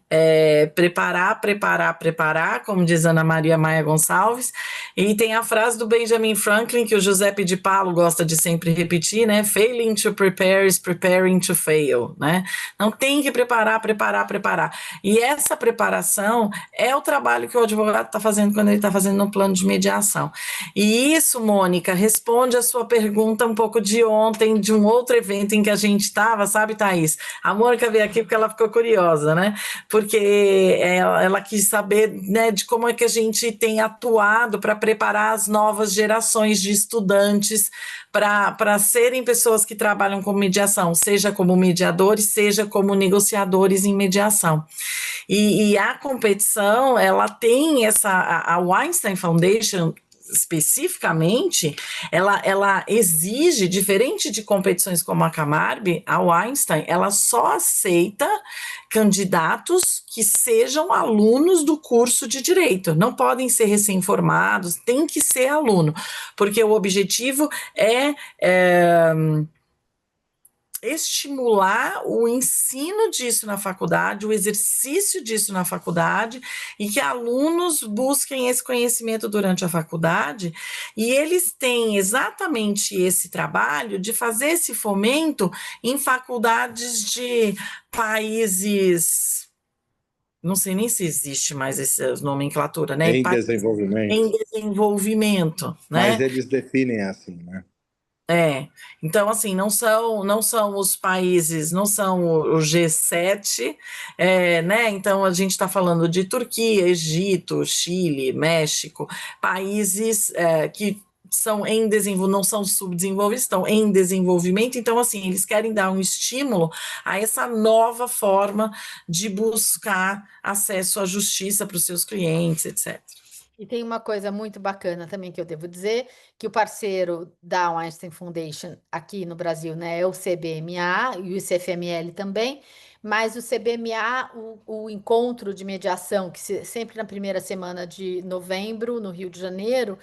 Preparar, como diz Ana Maria Maia Gonçalves. E tem a frase do Benjamin Franklin, que o Giuseppe Di Paolo gosta de sempre repetir, né? Failing to prepare is preparing to fail, né? Não tem que preparar preparar. E essa preparação é o trabalho que o advogado está fazendo quando ele está fazendo no plano de mediação. E isso, Mônica, responde a sua pergunta um pouco de ontem, de um outro evento em que a gente estava, sabe, Thaís? A Mônica veio aqui porque ela ficou curiosa, né? Porque ela quis saber, né, de como é que a gente tem atuado para preparar as novas gerações de estudantes para serem pessoas que trabalham com mediação, seja como mediadores, seja como negociadores em mediação. E a competição, ela tem a Weinstein Foundation, especificamente, ela exige, diferente de competições como a Camarbe, a Weinstein, ela só aceita candidatos que sejam alunos do curso de Direito, não podem ser recém-formados, tem que ser aluno, porque o objetivo é estimular o ensino disso na faculdade, o exercício disso na faculdade, e que alunos busquem esse conhecimento durante a faculdade, e eles têm exatamente esse trabalho de fazer esse fomento em faculdades de países, não sei nem se existe mais essa nomenclatura, né? Em desenvolvimento. Em desenvolvimento, né? Mas eles definem assim, né? Então assim, não são os países, não são o G7, né? Então a gente está falando de Turquia, Egito, Chile, México, países que são em desenvolvimento, não são subdesenvolvidos, estão em desenvolvimento. Então assim, eles querem dar um estímulo a essa nova forma de buscar acesso à justiça para os seus clientes, etc. E tem uma coisa muito bacana também que eu devo dizer, que o parceiro da Weinstein Foundation aqui no Brasil, né, é o CBMA e o CFML também, mas o CBMA, o encontro de mediação, que sempre na primeira semana de novembro, no Rio de Janeiro,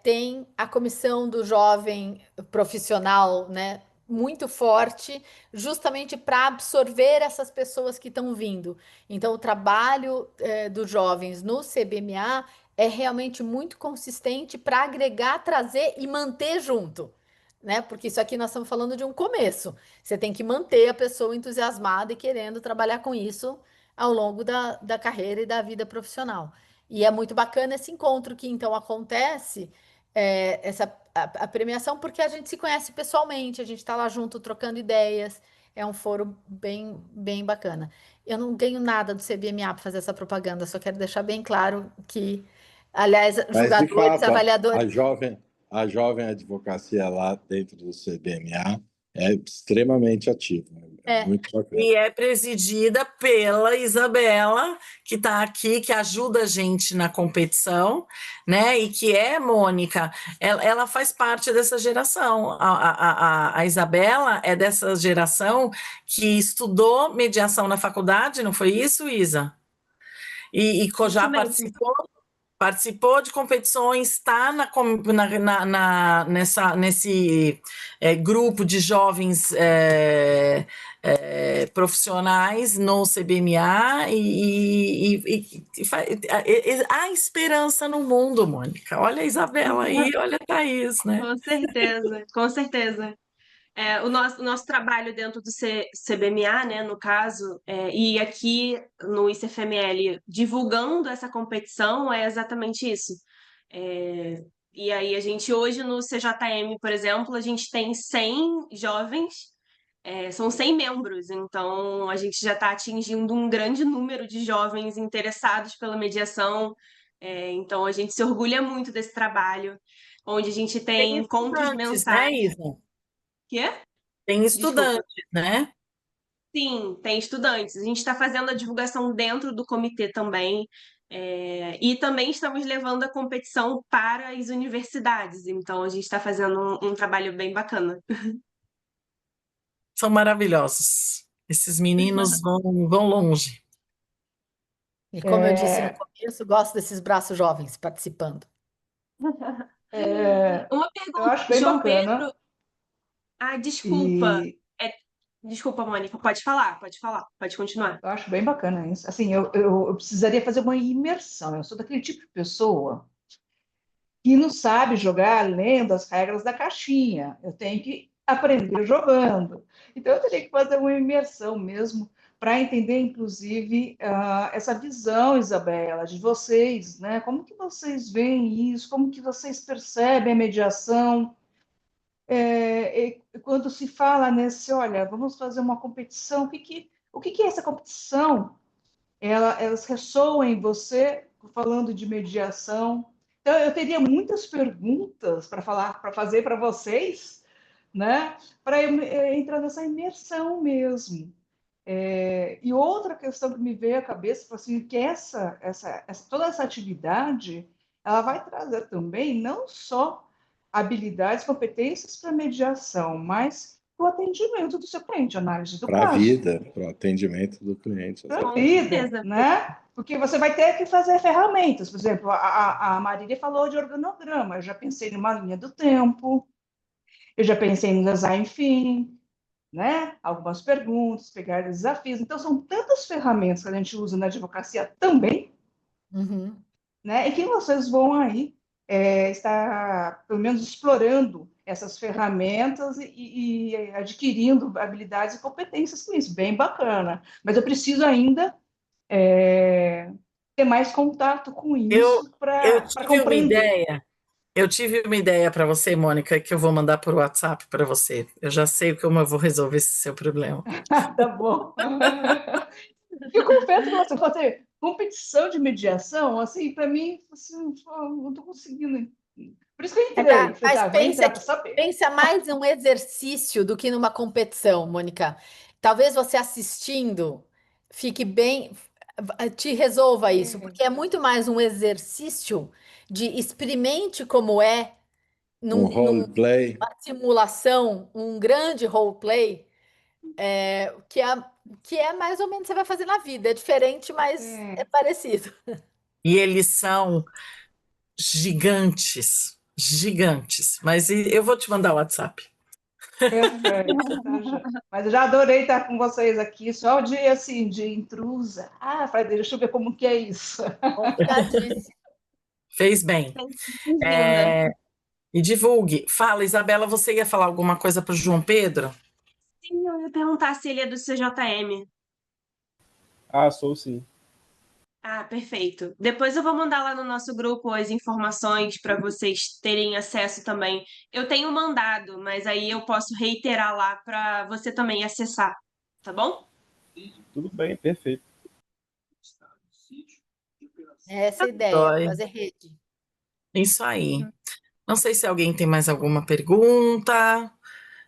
tem a comissão do jovem profissional, né, muito forte, justamente para absorver essas pessoas que estão vindo. Então, o trabalho dos jovens no CBMA é realmente muito consistente para agregar, trazer e manter junto, né? Porque isso aqui nós estamos falando de um começo. Você tem que manter a pessoa entusiasmada e querendo trabalhar com isso ao longo da carreira e da vida profissional. E é muito bacana esse encontro que então acontece, a premiação, porque a gente se conhece pessoalmente, a gente está lá junto trocando ideias. É um foro bem, bem bacana. Eu não ganho nada do CBMA para fazer essa propaganda, só quero deixar bem claro que, aliás, Mas, de julgadores, fato, avaliadores. a jovem advocacia lá dentro do CBMA é extremamente ativa. É muito bacana. E é presidida pela Isabela, que está aqui, que ajuda a gente na competição, né? E que Mônica, ela faz parte dessa geração. A Isabela é dessa geração que estudou mediação na faculdade, não foi isso, Isa? E já participou de competições, está nesse grupo de jovens profissionais no CBMA há esperança no mundo, Mônica. Olha a Isabela aí, olha a Thaís, né? Com certeza, com certeza. O nosso trabalho dentro do CBMA, né, no caso, e aqui no ICFML, divulgando essa competição, é exatamente isso. E aí a gente hoje no CJM, por exemplo, a gente tem 100 jovens, são 100 membros, então a gente já está atingindo um grande número de jovens interessados pela mediação, então a gente se orgulha muito desse trabalho, onde a gente tem encontros estudantes, né, mensais. Isa? Quê? Tem Desculpa. estudantes, né? Sim, tem estudantes. A gente está fazendo a divulgação dentro do comitê também. E também estamos levando a competição para as universidades. Então, a gente está fazendo um trabalho bem bacana. São maravilhosos. Esses meninos vão longe. E como eu disse no começo, gosto desses braços jovens participando. Uma Eu pergunta, acho bem João bacana. Pedro. Desculpa. E Desculpa, Mônica. Pode pode continuar. eu acho bem bacana isso. Assim, eu precisaria fazer uma imersão. Eu sou daquele tipo de pessoa que não sabe jogar lendo as regras da caixinha. Eu tenho que aprender jogando. Então, eu teria que fazer uma imersão mesmo para entender, inclusive, essa visão, Isabela, de vocês, né? Como que vocês veem isso? Como que vocês percebem a mediação? Quando se fala nesse, olha, vamos fazer uma competição, o que é essa competição? Elas ressoam em você falando de mediação. Então, eu teria muitas perguntas para fazer para vocês, né? Para entrar nessa imersão mesmo. E outra questão que me veio à cabeça, assim, que toda essa atividade, ela vai trazer também não só habilidades, competências para mediação, mas para o atendimento do seu cliente, análise do Para a caso. vida, para o atendimento do cliente. Para a Com vida, certeza. né? Porque você vai ter que fazer ferramentas. Por exemplo, a Marília falou de organograma. Eu já pensei numa linha do tempo, eu já pensei no design thinking, né? Algumas perguntas, pegar desafios. Então, são tantas ferramentas que a gente usa na advocacia também, Uhum. né? E que vocês vão aí estar, pelo menos, explorando essas ferramentas e adquirindo habilidades e competências com isso. Bem bacana. Mas eu preciso ainda ter mais contato com Eu, isso eu para tive uma compreender. ideia. Eu tive uma ideia para você, Mônica, que eu vou mandar por WhatsApp para você. Eu já sei como eu vou resolver esse seu problema. Tá bom. Eu confesso que você fazer competição de mediação, assim, para mim, assim, não estou conseguindo. Por isso que eu entrei. Falei, Mas tá, vou entrar para saber. pensa mais em um exercício do que numa competição, Mônica. Talvez você assistindo fique bem, te resolva isso, porque é muito mais um exercício de experimente como é Um numa roleplay. simulação, um grande roleplay, que é mais ou menos você vai fazer na vida. É diferente, mas é parecido. E eles são gigantes, gigantes. Mas eu vou te mandar o WhatsApp. Perfeito, tá, já. Mas eu já adorei estar com vocês aqui, só o dia assim, de intrusa. Falei, deixa eu ver como que é isso. Convidadíssimo. Fez bem. Bem-vinda. E divulgue. Fala, Isabela, você ia falar alguma coisa para o João Pedro? Sim, eu ia perguntar se ele é do CJM. Ah, sou sim. Ah, perfeito. Depois eu vou mandar lá no nosso grupo as informações para vocês terem acesso também. Eu tenho mandado, mas aí eu posso reiterar lá para você também acessar, tá bom? Tudo bem, perfeito. Essa é a ideia, Joia. fazer rede. Isso aí. Não sei se alguém tem mais alguma pergunta,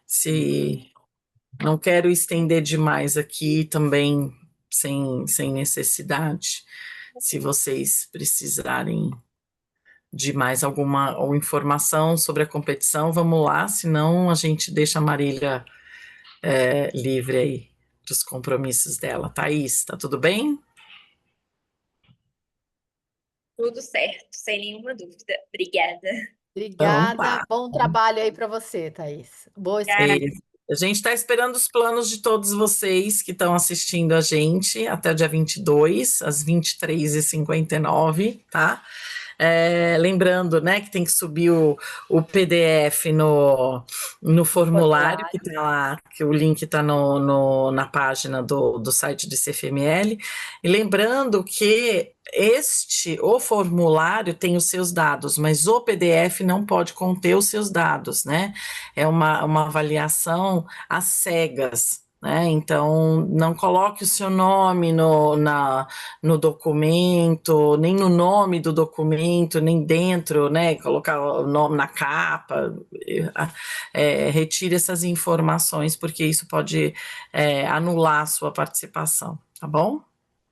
se não quero estender demais aqui também, sem necessidade. Se vocês precisarem de mais alguma ou informação sobre a competição, vamos lá, senão a gente deixa a Marília livre aí dos compromissos dela. Thaís, tá tudo bem? Tudo certo, sem nenhuma dúvida. Obrigada. Então Obrigada. tá. Bom trabalho aí para você, Thaís. Boa Obrigada. A gente está esperando os planos de todos vocês que estão assistindo a gente até o dia 22, às 23h59, tá? Lembrando, né, que tem que subir o PDF no formulário que está lá, que o link está na página do site do CFML. E lembrando que o formulário tem os seus dados, mas o PDF não pode conter os seus dados, né? É uma avaliação às cegas, né? Então, não coloque o seu nome no documento, nem no nome do documento, nem dentro, né? Colocar o nome na capa. Retire essas informações, porque isso pode anular a sua participação, tá bom?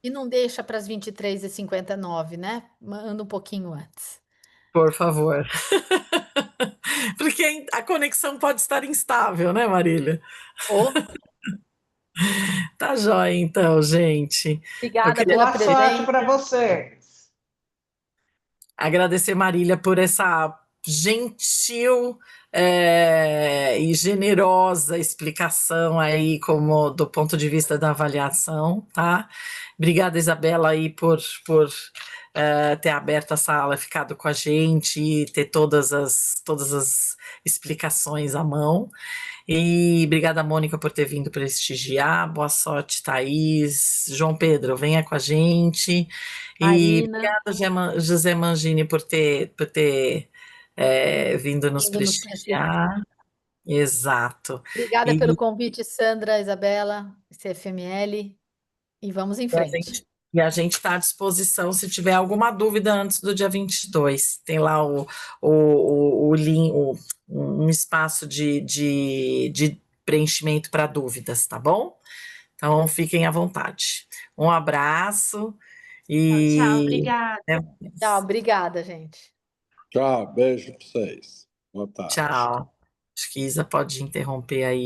E não deixa para as 23h59, né? Manda um pouquinho antes. Por favor. Porque a conexão pode estar instável, né, Marília? Tá jóia, então, gente. Obrigada pela Boa sorte presença. para vocês. Agradecer, Marília, por essa gentil e generosa explicação aí, como do ponto de vista da avaliação, tá? Obrigada, Isabela, aí por ter aberto a sala, ficado com a gente e ter todas as explicações à mão. E obrigada, Mônica, por ter vindo prestigiar. Boa sorte, Thaís. João Pedro, venha com a gente. E Marina, obrigada, José Mangini, por ter vindo nos vindo nos prestigiar. prestigiar. Exato. Obrigada E, pelo convite, Sandra, Isabela, CFML, e vamos em frente. e a gente está à disposição se tiver alguma dúvida antes do dia 22. Tem lá o link, um espaço de preenchimento para dúvidas, tá bom? Então, fiquem à vontade. Um abraço Tchau, e obrigada. até mais. Tchau, obrigada, gente. Tchau, beijo para vocês. Boa tarde. Tchau. Acho que Isa pode interromper aí.